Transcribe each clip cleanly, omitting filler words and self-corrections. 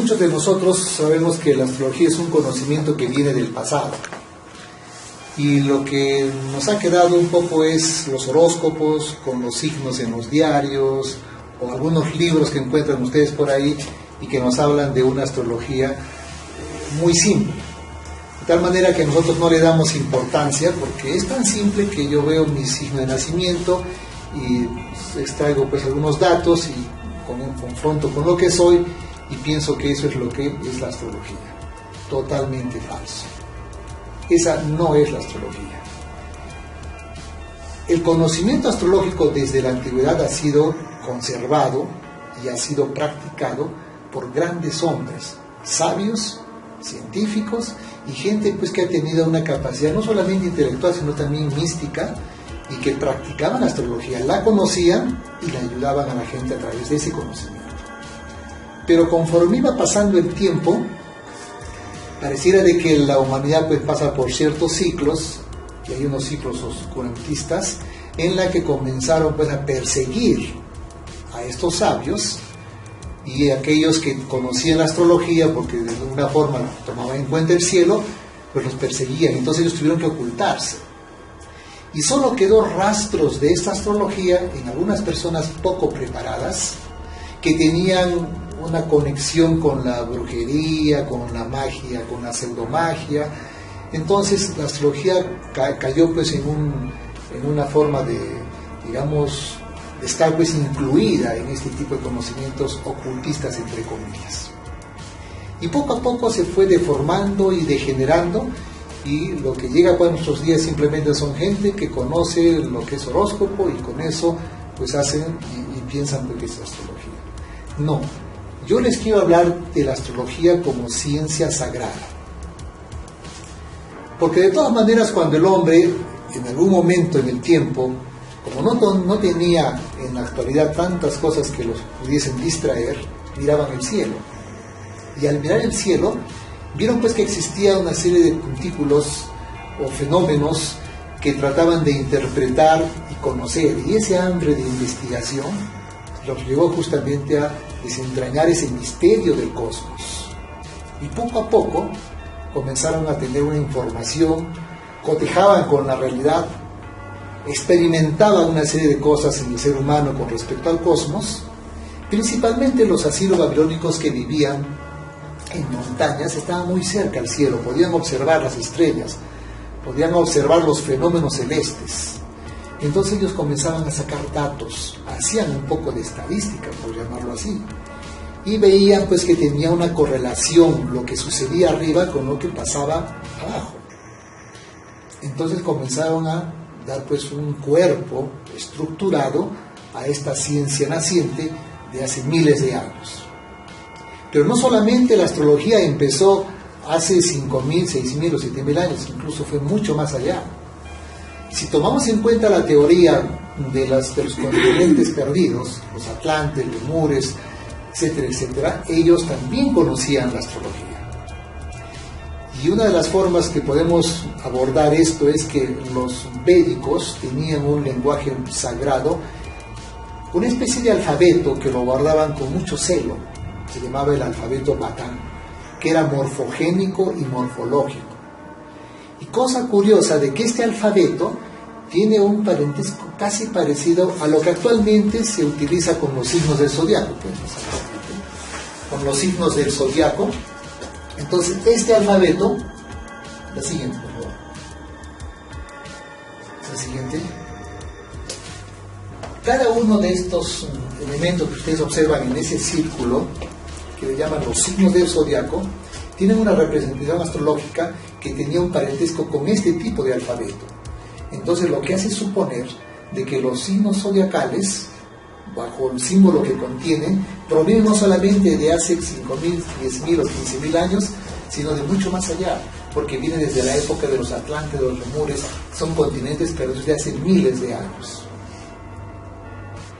muchos de nosotros sabemos que la astrología es un conocimiento que viene del pasado. Y lo que nos ha quedado un poco es los horóscopos con los signos en los diarios o algunos libros que encuentran ustedes por ahí y que nos hablan de una astrología muy simple. De tal manera que nosotros no le damos importancia porque es tan simple que yo veo mi signo de nacimiento y extraigo pues algunos datos y confronto con lo que soy y pienso que eso es lo que es la astrología. Totalmente falso. Esa no es la astrología. El conocimiento astrológico desde la antigüedad ha sido conservado y ha sido practicado por grandes hombres, sabios, científicos y gente pues que ha tenido una capacidad no solamente intelectual sino también mística y que practicaban la astrología, la conocían y la ayudaban a la gente a través de ese conocimiento. Pero conforme iba pasando el tiempo, pareciera de que la humanidad pues pasa por ciertos ciclos, y hay unos ciclos oscurantistas, en la que comenzaron pues a perseguir a estos sabios y aquellos que conocían la astrología, porque de alguna forma tomaban en cuenta el cielo, pues los perseguían, entonces ellos tuvieron que ocultarse. Y solo quedó rastros de esta astrología en algunas personas poco preparadas, que tenían una conexión con la brujería, con la magia, con la pseudomagia. Entonces la astrología cayó pues en una forma de, digamos, de estar pues incluida en este tipo de conocimientos ocultistas entre comillas. Y poco a poco se fue deformando y degenerando, y lo que llega pues a nuestros días simplemente son gente que conoce lo que es horóscopo y con eso pues hacen y piensan pues que es astrología. No. Yo les quiero hablar de la astrología como ciencia sagrada. Porque de todas maneras cuando el hombre, en algún momento en el tiempo, como no tenía en la actualidad tantas cosas que los pudiesen distraer, miraban el cielo. Y al mirar el cielo, vieron pues que existía una serie de puntículos o fenómenos que trataban de interpretar y conocer. Y ese hambre de investigación los llevó justamente a desentrañar ese misterio del cosmos. Y poco a poco comenzaron a tener una información, cotejaban con la realidad, experimentaban una serie de cosas en el ser humano con respecto al cosmos, principalmente los asiro-babilónicos que vivían en montañas, estaban muy cerca al cielo, podían observar las estrellas, podían observar los fenómenos celestes. Entonces ellos comenzaban a sacar datos, hacían un poco de estadística, por llamarlo así, y veían pues que tenía una correlación lo que sucedía arriba con lo que pasaba abajo. Entonces comenzaron a dar pues un cuerpo estructurado a esta ciencia naciente de hace miles de años. Pero no solamente la astrología empezó hace 5.000, 6.000 o 7.000 años, incluso fue mucho más allá. Si tomamos en cuenta la teoría de los continentes perdidos, los atlantes, lemures, etcétera, etcétera, ellos también conocían la astrología. Y una de las formas que podemos abordar esto es que los védicos tenían un lenguaje sagrado, una especie de alfabeto que lo guardaban con mucho celo, se llamaba el alfabeto Batán, que era morfogénico y morfológico. Y cosa curiosa de que este alfabeto tiene un parentesco casi parecido a lo que actualmente se utiliza con los signos del zodiaco. Con los signos del zodiaco. Entonces, este alfabeto, la siguiente, por favor. La siguiente. Cada uno de estos elementos que ustedes observan en ese círculo, que le llaman los signos del zodiaco, tienen una representación astrológica que tenía un parentesco con este tipo de alfabeto. Entonces lo que hace suponer de que los signos zodiacales, bajo el símbolo que contienen, provienen no solamente de hace 5.000, 10.000 o 15.000 años, sino de mucho más allá, porque viene desde la época de los atlantes, de los lemures, son continentes perdidos de hace miles de años.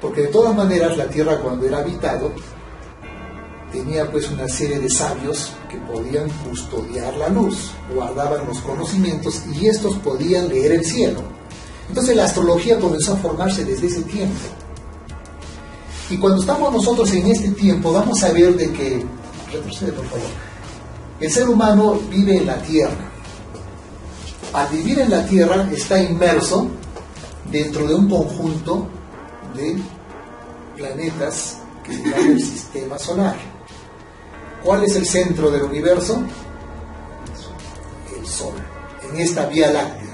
Porque de todas maneras la Tierra, cuando era habitado, tenía pues una serie de sabios que podían custodiar la luz, guardaban los conocimientos y estos podían leer el cielo. Entonces la astrología comenzó a formarse desde ese tiempo. Y cuando estamos nosotros en este tiempo, vamos a ver de que Retrocede, por favor. El ser humano vive en la Tierra. Al vivir en la Tierra está inmerso dentro de un conjunto de planetas que se llama el Sistema Solar. ¿Cuál es el centro del universo? El Sol, en esta Vía Láctea.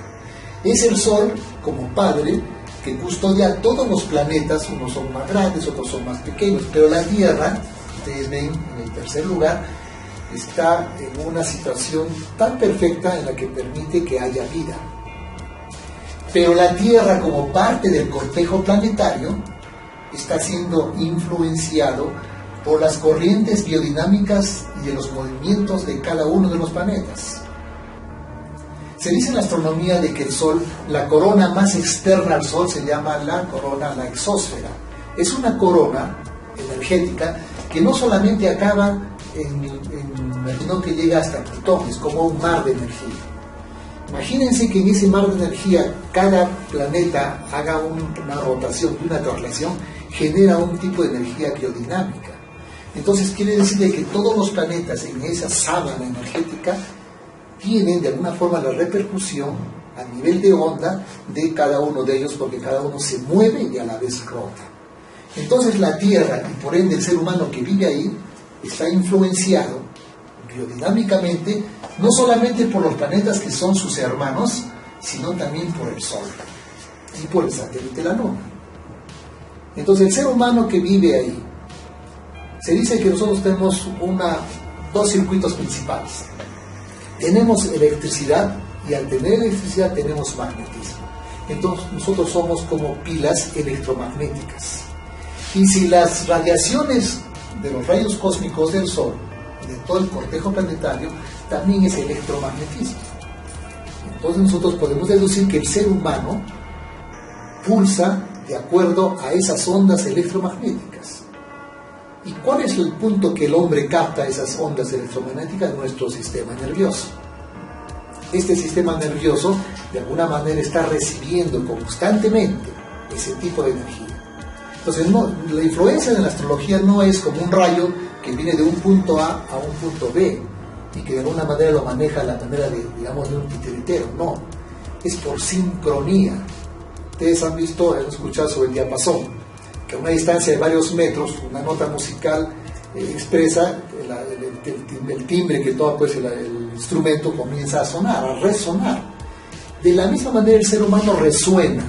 Es el Sol como padre que custodia todos los planetas, unos son más grandes, otros son más pequeños, pero la Tierra, ustedes ven en el tercer lugar, está en una situación tan perfecta en la que permite que haya vida. Pero la Tierra, como parte del cortejo planetario, está siendo influenciado por las corrientes biodinámicas y de los movimientos de cada uno de los planetas. Se dice en la astronomía de que el Sol, la corona más externa al Sol se llama la corona, la exósfera. Es una corona energética que no solamente acaba sino que llega hasta Plutón, es como un mar de energía. Imagínense que en ese mar de energía cada planeta haga una rotación y una traslación, genera un tipo de energía biodinámica. Entonces quiere decir que todos los planetas en esa sábana energética tienen de alguna forma la repercusión a nivel de onda de cada uno de ellos, porque cada uno se mueve y a la vez rota. Entonces la Tierra, y por ende el ser humano que vive ahí, está influenciado biodinámicamente no solamente por los planetas que son sus hermanos, sino también por el Sol y por el satélite de la Luna. Entonces el ser humano que vive ahí, se dice que nosotros tenemos dos circuitos principales. Tenemos electricidad, y al tener electricidad tenemos magnetismo. Entonces nosotros somos como pilas electromagnéticas. Y si las radiaciones de los rayos cósmicos del Sol y de todo el cortejo planetario también es electromagnetismo, entonces nosotros podemos deducir que el ser humano pulsa de acuerdo a esas ondas electromagnéticas. ¿Y cuál es el punto que el hombre capta esas ondas electromagnéticas? Nuestro sistema nervioso. Este sistema nervioso de alguna manera está recibiendo constantemente ese tipo de energía. Entonces la influencia de la astrología no es como un rayo que viene de un punto A a un punto B y que de alguna manera lo maneja a la manera de, digamos, de un titiritero. No, es por sincronía. Ustedes han escuchado sobre el diapasón, que a una distancia de varios metros, una nota musical expresa el timbre que toca pues, el instrumento comienza a sonar, a resonar. De la misma manera el ser humano resuena,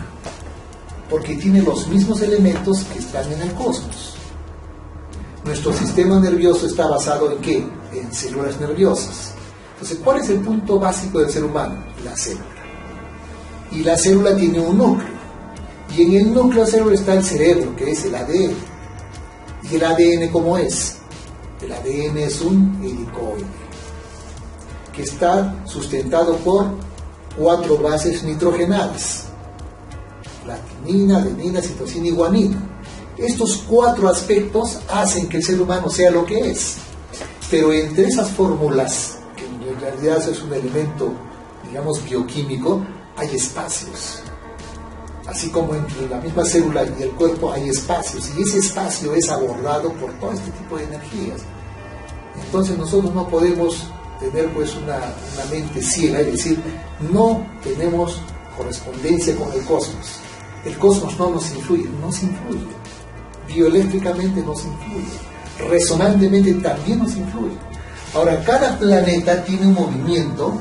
porque tiene los mismos elementos que están en el cosmos. Nuestro sistema nervioso está basado ¿en qué? En células nerviosas. Entonces, ¿cuál es el punto básico del ser humano? La célula. Y la célula tiene un núcleo. Y en el núcleo de la célula está el cerebro, que es el ADN. ¿Y el ADN cómo es? El ADN es un helicoide, que está sustentado por 4 bases nitrogenadas: la timina, adenina, citosina y guanina. Estos 4 aspectos hacen que el ser humano sea lo que es. Pero entre esas fórmulas, que en realidad es un elemento, digamos, bioquímico, hay espacios. Así como entre la misma célula y el cuerpo hay espacios, y ese espacio es abordado por todo este tipo de energías. Entonces nosotros no podemos tener pues una mente ciega, es decir, no tenemos correspondencia con el cosmos. El cosmos no nos influye, nos influye. Bioeléctricamente nos influye. Resonantemente también nos influye. Ahora, cada planeta tiene un movimiento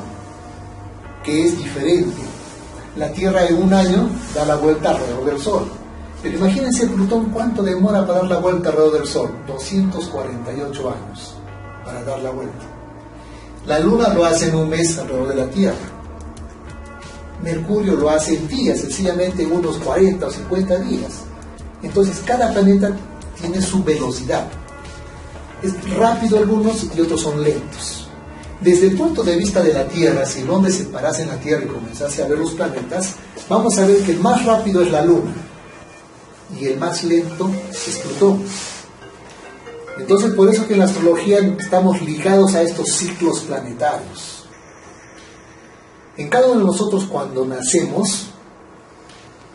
que es diferente. La Tierra en un año da la vuelta alrededor del Sol. Pero imagínense Plutón cuánto demora para dar la vuelta alrededor del Sol. 248 años para dar la vuelta. La Luna lo hace en un mes alrededor de la Tierra. Mercurio lo hace en días, sencillamente en unos 40 o 50 días. Entonces cada planeta tiene su velocidad. Es rápido algunos y otros son lentos. Desde el punto de vista de la Tierra, si el hombre se parase en la Tierra y comenzase a ver los planetas, vamos a ver que el más rápido es la Luna y el más lento es Plutón. Entonces, por eso que en la astrología estamos ligados a estos ciclos planetarios. En cada uno de nosotros, cuando nacemos,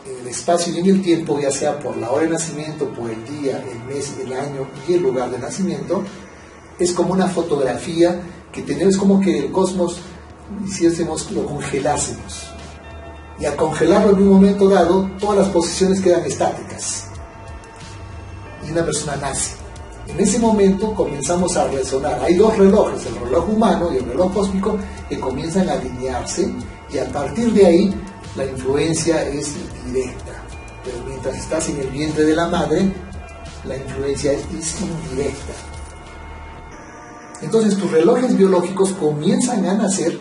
en el espacio y en el tiempo, ya sea por la hora de nacimiento, por el día, el mes, el año y el lugar de nacimiento, es como una fotografía que tenemos, como que el cosmos, hiciésemos, lo congelásemos. Y al congelarlo en un momento dado, todas las posiciones quedan estáticas. Y una persona nace. En ese momento comenzamos a resonar. Hay dos relojes, el reloj humano y el reloj cósmico, que comienzan a alinearse, y a partir de ahí la influencia es directa. Pero mientras estás en el vientre de la madre, la influencia es indirecta. Entonces tus relojes biológicos comienzan a nacer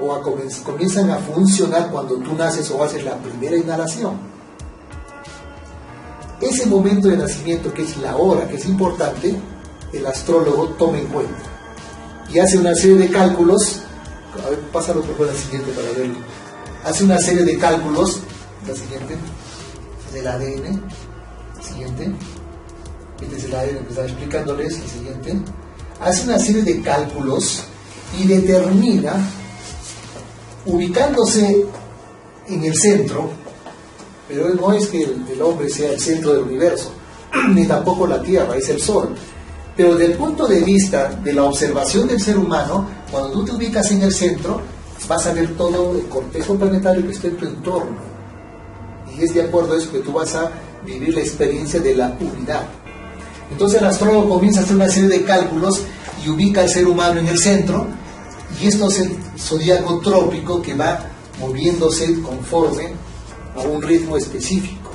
o comienzan a funcionar cuando tú naces o haces la primera inhalación. Ese momento de nacimiento, que es la hora, que es importante, el astrólogo toma en cuenta y hace una serie de cálculos. A ver, pásalo por favor la siguiente para verlo. Hace una serie de cálculos, la siguiente, del ADN, siguiente, este es el ADN que estaba explicándoles, la siguiente. Hace una serie de cálculos y determina, ubicándose en el centro, pero no es que el hombre sea el centro del universo, ni tampoco la Tierra, es el Sol. Pero desde el punto de vista de la observación del ser humano, cuando tú te ubicas en el centro, vas a ver todo el cortejo planetario que está en tu entorno. Y es de acuerdo a eso que tú vas a vivir la experiencia de la unidad. Entonces el astrólogo comienza a hacer una serie de cálculos y ubica al ser humano en el centro, y esto es el zodiaco trópico que va moviéndose conforme a un ritmo específico.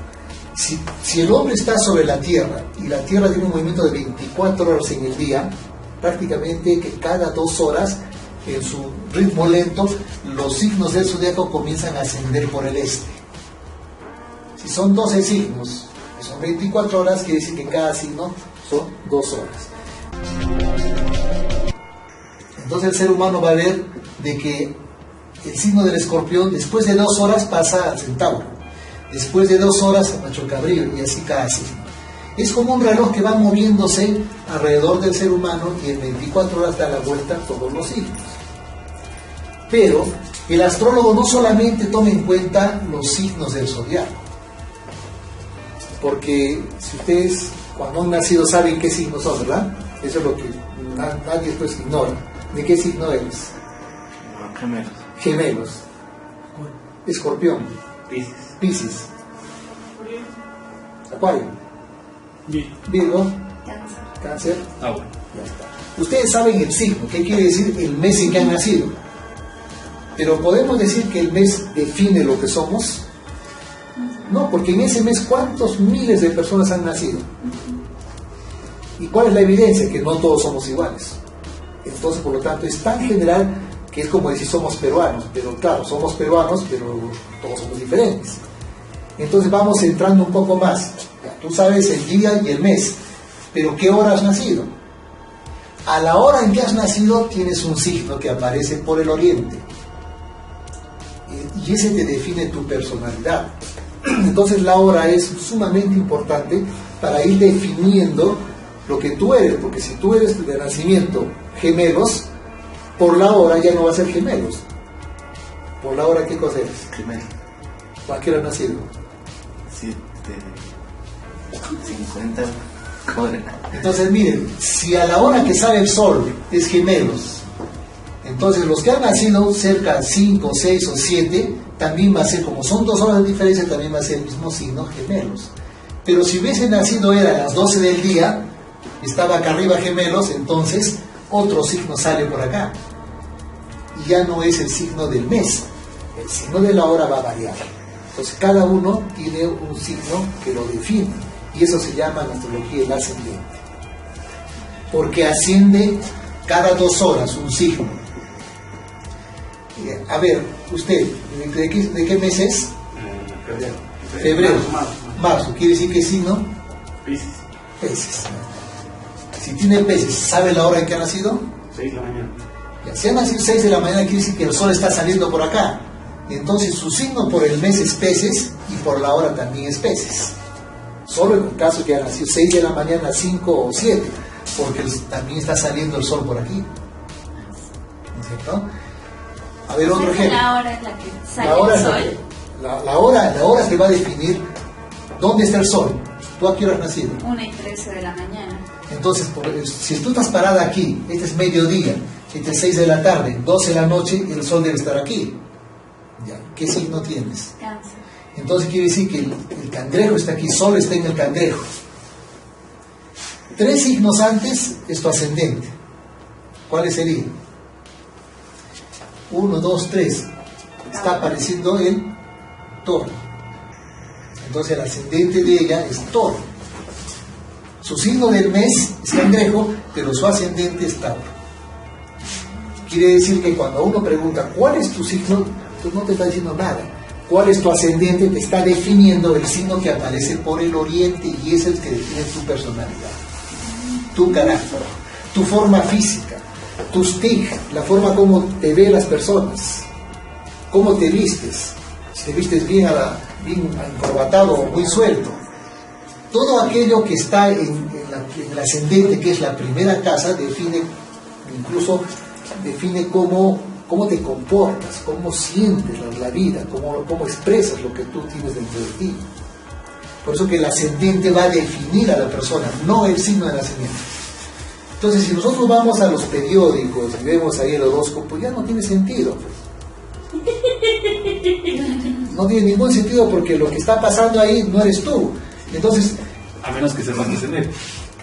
Si el hombre está sobre la Tierra y la Tierra tiene un movimiento de 24 horas en el día, prácticamente que cada 2 horas, en su ritmo lento, los signos del zodiaco comienzan a ascender por el este. Si son 12 signos, que son 24 horas, quiere decir que cada signo son 2 horas. Entonces el ser humano va a ver de que el signo del Escorpión, después de 2 horas pasa al Centauro, después de 2 horas a Macho Cabrío, y así cada signo. Es como un reloj que va moviéndose alrededor del ser humano, y en 24 horas da la vuelta a todos los signos. Pero el astrólogo no solamente toma en cuenta los signos del zodiaco, porque si ustedes cuando han nacido saben qué signos son, ¿verdad? Eso es lo que nadie después ignora. ¿De qué signo eres? Gemelos. Gemelos. Escorpión. Piscis. Piscis. Acuario. Virgo. Cáncer. Agua. Ya está. Ustedes saben el signo, ¿qué quiere decir el mes en que han nacido? Pero ¿podemos decir que el mes define lo que somos? No, porque en ese mes ¿cuántos miles de personas han nacido? ¿Y cuál es la evidencia? Que no todos somos iguales. Entonces, por lo tanto, es tan general que es como decir somos peruanos. Pero claro, somos peruanos, pero todos somos diferentes. Entonces vamos entrando un poco más. Tú sabes el día y el mes, pero ¿qué hora has nacido? A la hora en que has nacido tienes un signo que aparece por el oriente. Y ese te define tu personalidad. Entonces la hora es sumamente importante para ir definiendo lo que tú eres, porque si tú eres de nacimiento Gemelos, por la hora ya no va a ser Gemelos. Por la hora, ¿qué cosa eres? Gemelo. ¿A qué hora has nacido? 7:50. Entonces miren, si a la hora que sale el sol es Gemelos, entonces los que han nacido cerca de 5, 6 o 7, también va a ser, como son 2 horas de diferencia, también va a ser el mismo signo, Gemelos. Pero si hubiese nacido era a las 12 del día, estaba acá arriba Gemelos, entonces otro signo sale por acá. Y ya no es el signo del mes, el signo de la hora va a variar. Entonces cada uno tiene un signo que lo define, y eso se llama en astrología el ascendente. Porque asciende cada 2 horas un signo. A ver, usted, ¿de qué mes es? Febrero. Marzo. ¿Quiere decir qué signo? Piscis. Peces. Si tiene peces, ¿sabe la hora en que ha nacido? 6 de la mañana. Ya, si ha nacido 6 de la mañana, quiere decir que el sol está saliendo por acá. Entonces su signo por el mes es peces y por la hora también es peces. Solo en el caso que ha nacido 6 de la mañana, 5 o 7, porque también está saliendo el sol por aquí. ¿No es cierto? A ver, otro ejemplo. La hora es la que sale La hora el es sol. la hora te va a definir dónde está el sol. ¿Tú a qué hora has nacido? 1:13 de la mañana. Entonces, si tú estás parada aquí, este es mediodía, este es 6 de la tarde, 12 de la noche, el sol debe estar aquí. Ya, ¿qué signo tienes? Cáncer. Entonces quiere decir que el cangrejo está aquí, sol está en el cangrejo. 3 signos antes es tu ascendente. ¿Cuáles serían? 1, 2, 3. Está apareciendo el toro. Entonces el ascendente de ella es toro. Su signo del mes es cangrejo, pero su ascendente es tauro. Quiere decir que cuando uno pregunta ¿cuál es tu signo? Pues no te está diciendo nada. ¿Cuál es tu ascendente? Te está definiendo el signo que aparece por el oriente y es el que define tu personalidad, tu carácter, tu forma física, tus tics, la forma como te ven las personas, cómo te vistes, si te vistes bien encorbatado o muy suelto. Todo aquello que está en el ascendente, que es la primera casa, define cómo te comportas, cómo sientes la vida, cómo expresas lo que tú tienes dentro de ti. Por eso que el ascendente va a definir a la persona, no el signo del ascendente. Entonces, si nosotros vamos a los periódicos y vemos ahí el horóscopo, ya no tiene sentido. No tiene ningún sentido porque lo que está pasando ahí no eres tú. Entonces, A menos que sepas descender.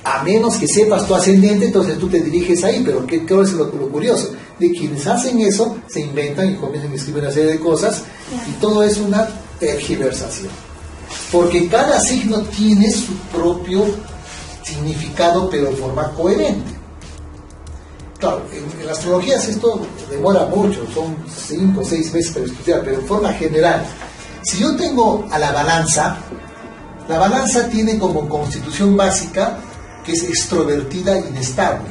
a menos que sepas tu ascendente, entonces tú te diriges ahí. Pero ¿qué es lo curioso? De quienes hacen eso, se inventan y comienzan a escribir una serie de cosas, y todo es una tergiversación. Porque cada signo tiene su propio significado, pero en forma coherente. Claro, en la astrología esto demora mucho, son 5 o 6 meses para estudiar, pero en forma general, si yo tengo a la balanza tiene como constitución básica que es extrovertida inestable.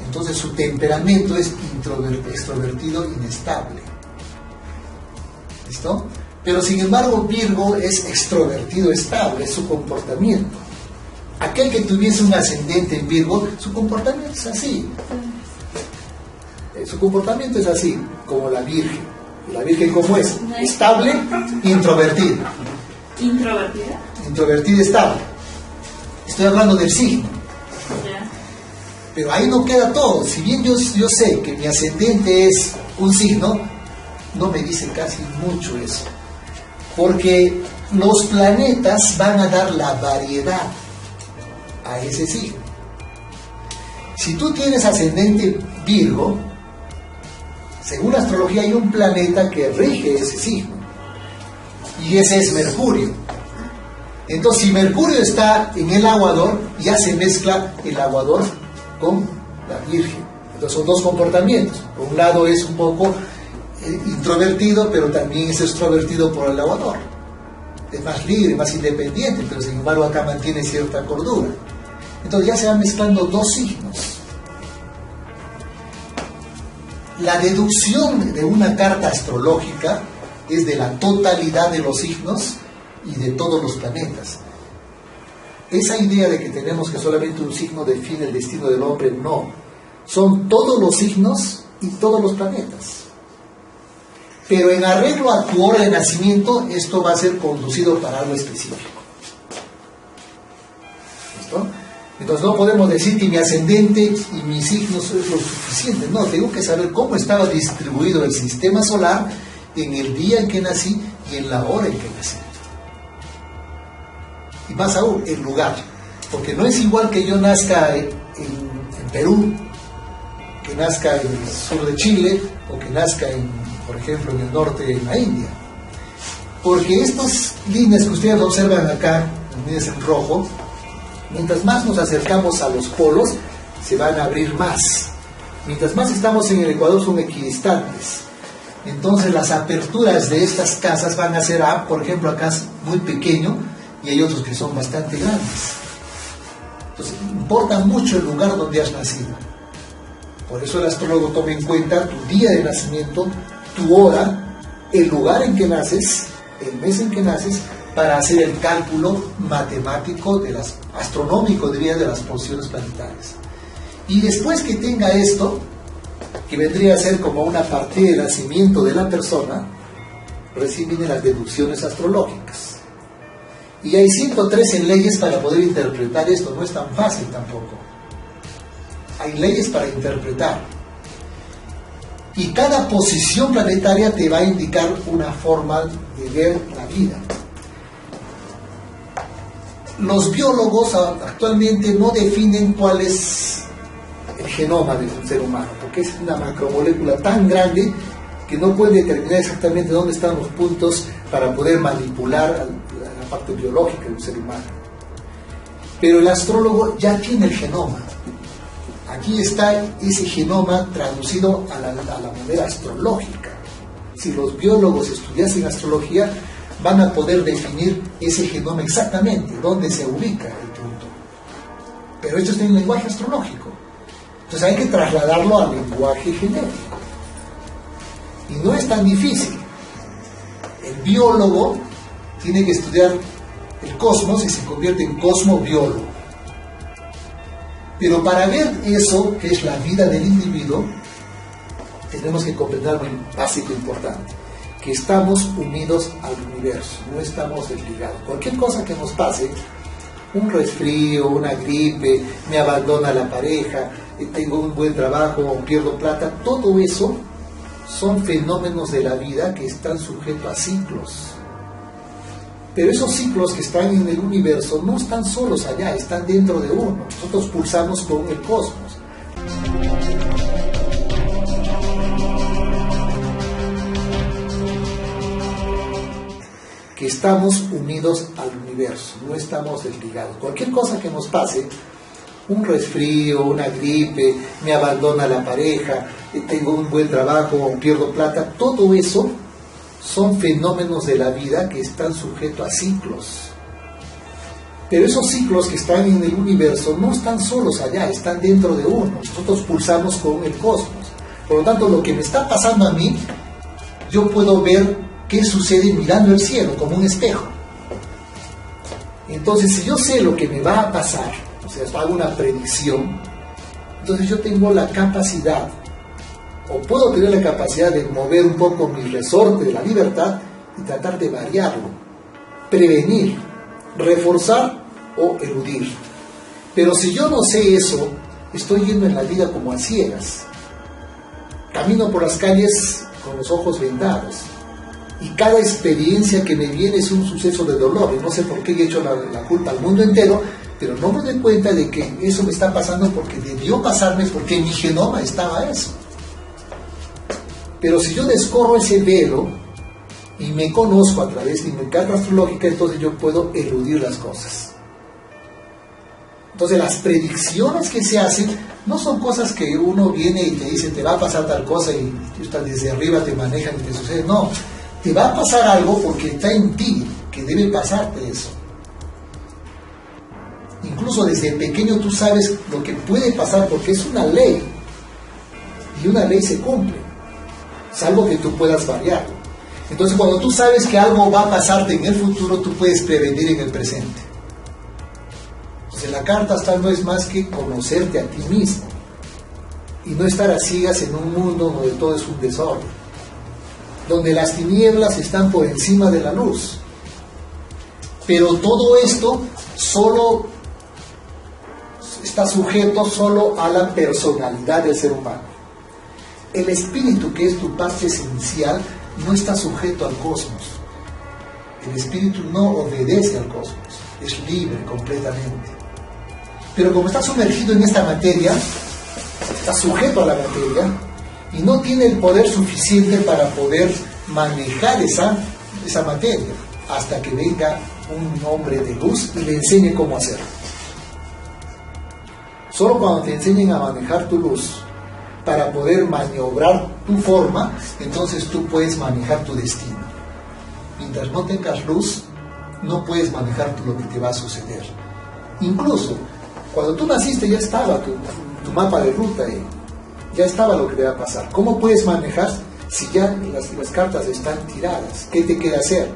Entonces su temperamento es extrovertido inestable. ¿Listo? Pero sin embargo Virgo es extrovertido estable, es su comportamiento. Aquel que tuviese un ascendente en Virgo, su comportamiento es así. Su comportamiento es así, como la Virgen. ¿Y la Virgen cómo es? Estable, introvertida. ¿Introvertida? Introvertida, estable. Estoy hablando del signo. Ya. Pero ahí no queda todo. Si bien yo sé que mi ascendente es un signo, no me dice casi mucho eso. Porque los planetas van a dar la variedad a ese signo. Si tú tienes ascendente Virgo, según la astrología hay un planeta que rige ese signo. Y ese es Mercurio. Entonces, si Mercurio está en el aguador, ya se mezcla el aguador con la Virgen. Entonces son dos comportamientos. Por un lado es un poco introvertido, pero también es extrovertido por el aguador. Es más libre, más independiente, pero sin embargo acá mantiene cierta cordura. Entonces ya se van mezclando dos signos. La deducción de una carta astrológica es de la totalidad de los signos y de todos los planetas. Esa idea de que tenemos que solamente un signo define el destino del hombre, no. Son todos los signos y todos los planetas. Pero en arreglo a tu hora de nacimiento, esto va a ser conducido para algo específico. ¿Listo? Entonces no podemos decir que mi ascendente y mis signos es lo suficiente. No, tengo que saber cómo estaba distribuido el sistema solar en el día en que nací y en la hora en que nací. Y más aún, el lugar. Porque no es igual que yo nazca en Perú, que nazca en el sur de Chile, o que nazca, por ejemplo, en el norte de la India. Porque estas líneas que ustedes observan acá, las líneas en rojo, mientras más nos acercamos a los polos, se van a abrir más. Mientras más estamos en el Ecuador, son equidistantes. Entonces las aperturas de estas casas van a ser, por ejemplo, acá es muy pequeño y hay otros que son bastante grandes. Entonces importa mucho el lugar donde has nacido. Por eso el astrólogo toma en cuenta tu día de nacimiento, tu hora, el lugar en que naces, el mes en que naces, para hacer el cálculo matemático, astronómico, diría, de las posiciones planetarias. Y después que tenga esto, que vendría a ser como una partida de nacimiento de la persona, recién vienen las deducciones astrológicas. Y hay 113 leyes para poder interpretar esto, no es tan fácil tampoco. Hay leyes para interpretar. Y cada posición planetaria te va a indicar una forma de ver la vida. Los biólogos actualmente no definen cuál es el genoma de un ser humano, porque es una macromolécula tan grande que no pueden determinar exactamente dónde están los puntos para poder manipular la parte biológica de un ser humano. Pero el astrólogo ya tiene el genoma. Aquí está ese genoma traducido a la manera astrológica. Si los biólogos estudiasen astrología, van a poder definir ese genoma exactamente, dónde se ubica el punto. Pero esto está en lenguaje astrológico. Entonces hay que trasladarlo al lenguaje genético. Y no es tan difícil. El biólogo tiene que estudiar el cosmos y se convierte en cosmobiólogo. Pero para ver eso, que es la vida del individuo, tenemos que comprender algo básico e importante, que estamos unidos al universo, no estamos desligados. Cualquier cosa que nos pase, un resfrío, una gripe, me abandona la pareja, tengo un buen trabajo, pierdo plata, todo eso son fenómenos de la vida que están sujetos a ciclos. Pero esos ciclos que están en el universo no están solos allá, están dentro de uno. Nosotros pulsamos con el cosmos. Que estamos unidos al universo, no estamos desligados. Cualquier cosa que nos pase, un resfrío, una gripe, me abandona la pareja, tengo un buen trabajo, pierdo plata, todo eso son fenómenos de la vida que están sujetos a ciclos. Pero esos ciclos que están en el universo no están solos allá, están dentro de uno. Nosotros pulsamos con el cosmos. Por lo tanto, lo que me está pasando a mí, yo puedo ver qué sucede mirando el cielo como un espejo. Entonces, si yo sé lo que me va a pasar, o sea, hago una predicción, entonces yo tengo la capacidad, o puedo tener la capacidad de mover un poco mi resorte de la libertad y tratar de variarlo, prevenir, reforzar o eludir. Pero si yo no sé eso, estoy yendo en la vida como a ciegas. Camino por las calles con los ojos vendados. Y cada experiencia que me viene es un suceso de dolor. Y no sé por qué he hecho la culpa al mundo entero, pero no me doy cuenta de que eso me está pasando porque debió pasarme, porque en mi genoma estaba eso. Pero si yo descorro ese velo y me conozco a través de mi carta astrológica, entonces yo puedo eludir las cosas. Entonces las predicciones que se hacen no son cosas que uno viene y te dice te va a pasar tal cosa y desde arriba te manejan y te sucede. No, te va a pasar algo porque está en ti, que debe pasarte eso. Incluso desde pequeño tú sabes lo que puede pasar porque es una ley. Y una ley se cumple, salvo que tú puedas variarlo. Entonces cuando tú sabes que algo va a pasarte en el futuro, tú puedes prevenir en el presente. Entonces la carta astral no es más que conocerte a ti mismo y no estar a ciegas en un mundo donde todo es un desorden, donde las tinieblas están por encima de la luz. Pero todo esto solo está sujeto solo a la personalidad del ser humano. El espíritu, que es tu parte esencial, no está sujeto al cosmos. El espíritu no obedece al cosmos, es libre completamente. Pero como está sumergido en esta materia, está sujeto a la materia y no tiene el poder suficiente para poder manejar esa materia hasta que venga un hombre de luz y le enseñe cómo hacerlo. Solo cuando te enseñen a manejar tu luz para poder maniobrar tu forma, entonces tú puedes manejar tu destino. Mientras no tengas luz, no puedes manejar lo que te va a suceder. Incluso cuando tú naciste ya estaba tu mapa de ruta, ya estaba lo que te va a pasar. ¿Cómo puedes manejar si ya las cartas están tiradas? ¿Qué te queda hacer?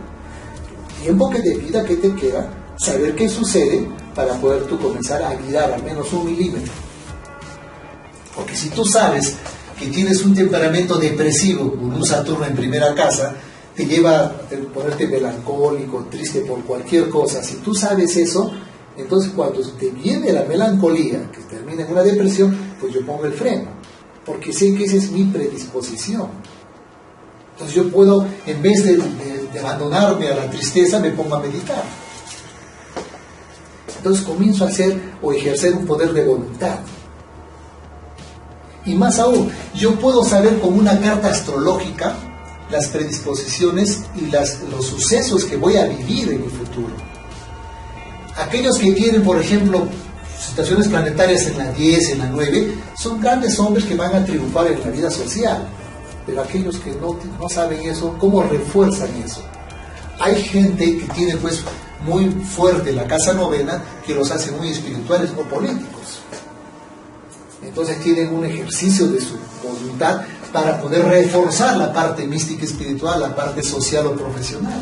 Tiempo que te vida, ¿qué te queda? Saber qué sucede para poder tú comenzar a guiar al menos 1 milímetro. Porque si tú sabes que tienes un temperamento depresivo con un Saturno en primera casa, te lleva a ponerte melancólico, triste por cualquier cosa. Si tú sabes eso, entonces cuando te viene la melancolía, que termina en una depresión, pues yo pongo el freno, porque sé que esa es mi predisposición. Entonces yo puedo, en vez de abandonarme a la tristeza, me pongo a meditar. Entonces comienzo a hacer o ejercer un poder de voluntad. Y más aún, yo puedo saber con una carta astrológica las predisposiciones y los sucesos que voy a vivir en mi futuro. Aquellos que tienen, por ejemplo, situaciones planetarias en la 10, en la 9, son grandes hombres que van a triunfar en la vida social. Pero aquellos que no saben eso, ¿cómo refuerzan eso? Hay gente que tiene pues muy fuerte la casa novena que los hace muy espirituales o políticos. Entonces tienen un ejercicio de su voluntad para poder reforzar la parte mística espiritual, la parte social o profesional.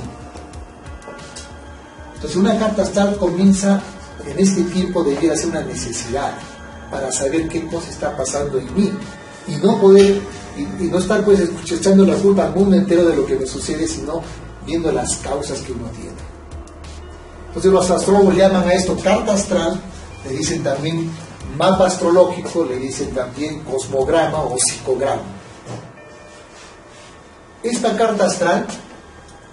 Entonces una carta astral comienza en este tiempo debiera ser una necesidad para saber qué cosa está pasando en mí y no poder y no estar pues echando la culpa al mundo entero de lo que me sucede, sino viendo las causas que uno tiene. Entonces los astrólogos llaman a esto carta astral, le dicen también mapa astrológico, le dicen también cosmograma o psicograma. Esta carta astral,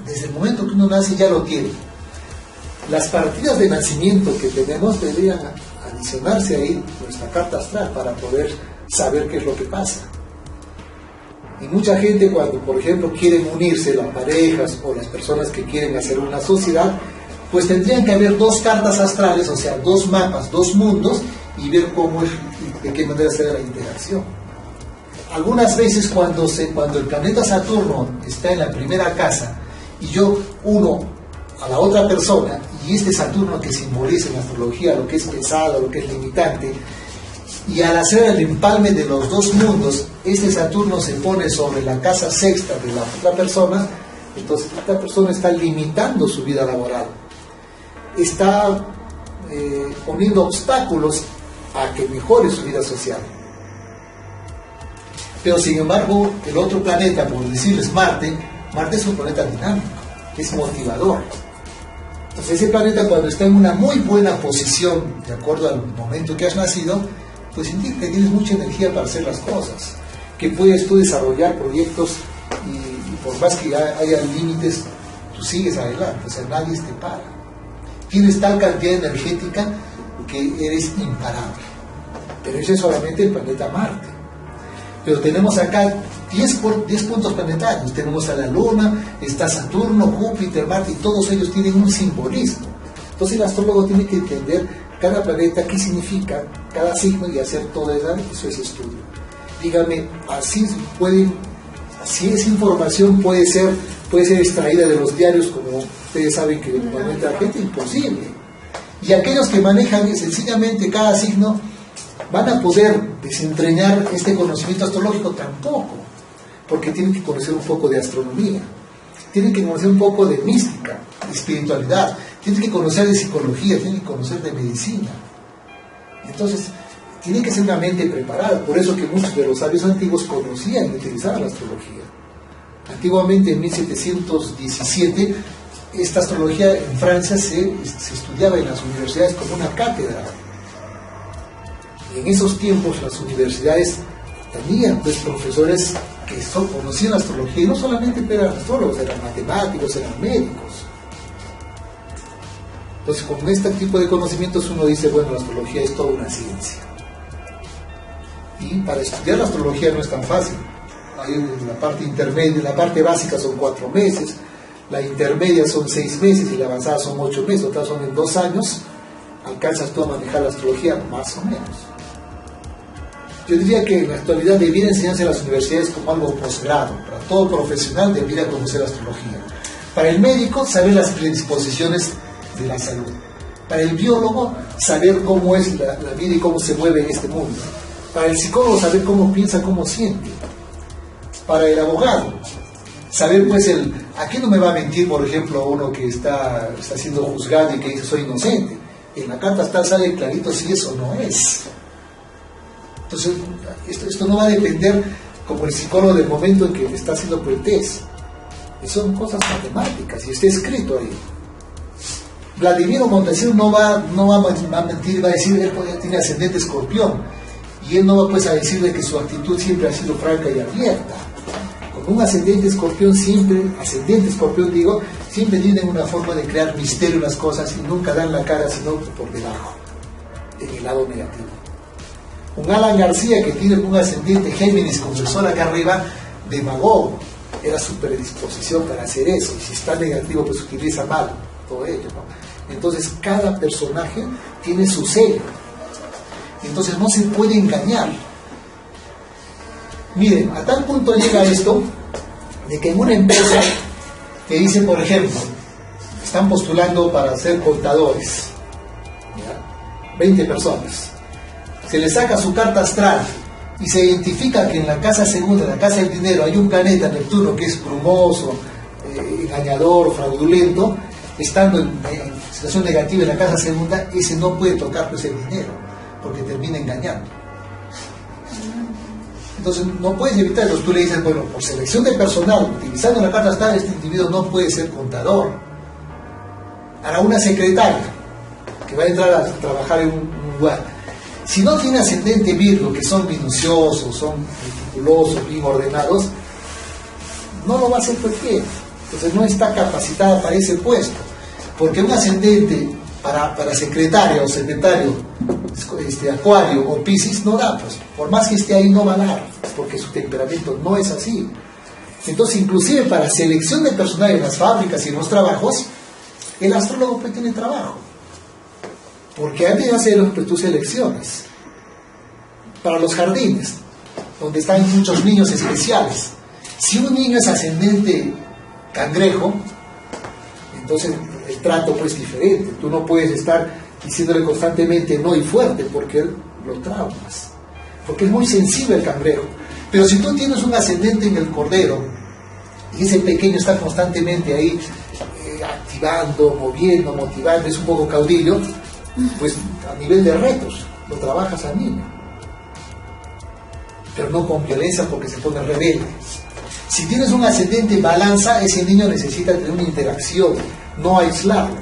desde el momento que uno nace ya lo tiene. Las partidas de nacimiento que tenemos deberían adicionarse ahí nuestra carta astral para poder saber qué es lo que pasa. Y mucha gente cuando, por ejemplo, quieren unirse las parejas o las personas que quieren hacer una sociedad, pues tendrían que haber dos cartas astrales, o sea, dos mapas, dos mundos, y ver cómo es, de qué manera se da la interacción. Algunas veces cuando el planeta Saturno está en la primera casa y yo uno a la otra persona, y este Saturno que simboliza en la astrología lo que es pesado, lo que es limitante, y al hacer el empalme de los dos mundos, este Saturno se pone sobre la casa sexta de la otra persona, entonces esta persona está limitando su vida laboral, está poniendo obstáculos a que mejore su vida social. Pero sin embargo, el otro planeta, por decirles Marte es un planeta dinámico, es motivador. Entonces ese planeta cuando está en una muy buena posición, de acuerdo al momento que has nacido, pues indica que tienes mucha energía para hacer las cosas, que puedes tú desarrollar proyectos y por más que haya límites, tú sigues adelante, o sea, nadie te para. Tienes tal cantidad energética que eres imparable. Pero ese es solamente el planeta Marte. Pero tenemos acá 10 puntos planetarios. Tenemos a la Luna, está Saturno, Júpiter, Marte, y todos ellos tienen un simbolismo. Entonces el astrólogo tiene que entender cada planeta, qué significa cada signo y hacer todo eso es estudio. Dígame, si esa información puede ser extraída de los diarios, como ustedes saben que normalmente la gente, imposible. Y aquellos que manejan sencillamente cada signo, ¿van a poder desentrañar este conocimiento astrológico? Tampoco, porque tienen que conocer un poco de astronomía, tienen que conocer un poco de mística, de espiritualidad, tienen que conocer de psicología, tienen que conocer de medicina. Entonces, tienen que ser una mente preparada. Por eso que muchos de los sabios antiguos conocían y utilizaban la astrología. Antiguamente, en 1717, esta astrología en Francia se estudiaba en las universidades como una cátedra. En esos tiempos las universidades tenían pues profesores que conocían la astrología, y no solamente eran astrólogos, eran matemáticos, eran médicos. Entonces con este tipo de conocimientos uno dice, bueno, la astrología es toda una ciencia. Y para estudiar la astrología no es tan fácil. Hay la parte intermedia, la parte básica son 4 meses, la intermedia son 6 meses y la avanzada son 8 meses, otras son en 2 años, alcanzas tú a manejar la astrología más o menos. Yo diría que en la actualidad debiera enseñarse en las universidades como algo posgrado. Para todo profesional debiera conocer la astrología. Para el médico, saber las predisposiciones de la salud. Para el biólogo, saber cómo es la vida y cómo se mueve en este mundo. Para el psicólogo, saber cómo piensa, cómo siente. Para el abogado, saber pues aquí no me va a mentir, por ejemplo, uno que está siendo juzgado y que dice soy inocente. En la carta astral sale clarito si eso no es. Entonces, esto no va a depender como el psicólogo del momento en que está haciendo el test. Son cosas matemáticas y está escrito ahí. Vladimiro Montesinos no va a mentir, va a decir él tiene ascendente escorpión y él no va pues a decirle que su actitud siempre ha sido franca y abierta. Con un ascendente escorpión siempre tienen una forma de crear misterio en las cosas y nunca dan la cara sino por debajo, en el lado negativo. Un Alan García que tiene un ascendente Géminis con el sol acá arriba, demagogo, era su predisposición para hacer eso, y si está negativo pues utiliza mal todo ello, ¿no? Entonces cada personaje tiene su sello, entonces no se puede engañar. Miren, a tal punto llega esto de que en una empresa te dicen, por ejemplo, están postulando para ser contadores, ¿ya? 20 personas, se les saca su carta astral y se identifica que en la casa segunda, en la casa del dinero, hay un planeta Neptuno que es brumoso, engañador, fraudulento, estando en situación negativa en la casa segunda, ese no puede tocar pues el dinero, porque termina engañando. Entonces no puedes evitarlo. Tú le dices, bueno, por selección de personal, utilizando la carta astral, este individuo no puede ser contador. Hará una secretaria que va a entrar a trabajar en un lugar. Si no tiene ascendente Virgo, que son minuciosos, son meticulosos, bien ordenados, no lo va a hacer cualquiera. Entonces no está capacitada para ese puesto, porque un ascendente para secretaria o secretario, Acuario o Piscis, no da, pues por más que esté ahí no va a dar, porque su temperamento no es así. Entonces inclusive para selección de personal en las fábricas y en los trabajos, el astrólogo pues tiene trabajo, porque antes de hacer pues, tus elecciones. Para los jardines, donde están muchos niños especiales, si un niño es ascendente Cangrejo, entonces el trato pues es diferente. Tú no puedes estar diciéndole constantemente no y fuerte, porque él lo traumas, porque es muy sensible el Cangrejo. Pero si tú tienes un ascendente en el Cordero y ese pequeño está constantemente ahí activando, moviendo, motivando, es un poco caudillo, pues a nivel de retos lo trabajas al niño, pero no con violencia, porque se pone rebelde. Si tienes un ascendente Balanza, ese niño necesita tener una interacción, no aislarlo.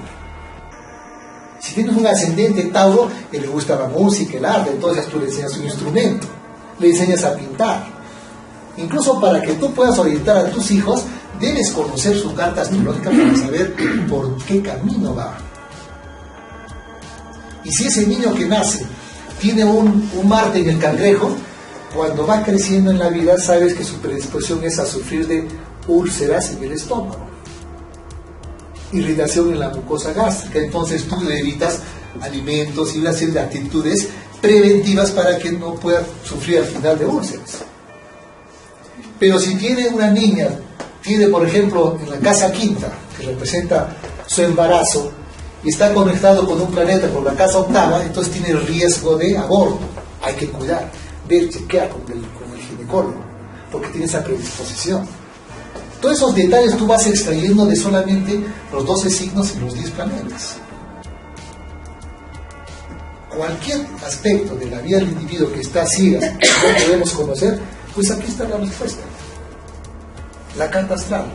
Si tienes un ascendente Tauro, que le gusta la música, el arte, entonces tú le enseñas un instrumento, le enseñas a pintar. Incluso para que tú puedas orientar a tus hijos, debes conocer su carta astrológica para saber por qué camino va. Y si ese niño que nace tiene un Marte en el Cangrejo, cuando va creciendo en la vida, sabes que su predisposición es a sufrir de úlceras en el estómago, irritación en la mucosa gástrica. Entonces tú le evitas alimentos y una serie de actitudes preventivas para que no pueda sufrir al final de úlceras. Pero si tiene una niña, tiene por ejemplo en la casa quinta, que representa su embarazo, y está conectado con un planeta por la casa octava, entonces tiene riesgo de aborto. Hay que cuidar, ver, chequear con el ginecólogo, porque tiene esa predisposición. Todos esos detalles tú vas extrayendo de solamente los 12 signos y los 10 planetas. Cualquier aspecto de la vida del individuo que está ciega, que no podemos conocer, pues aquí está la respuesta. La carta astral.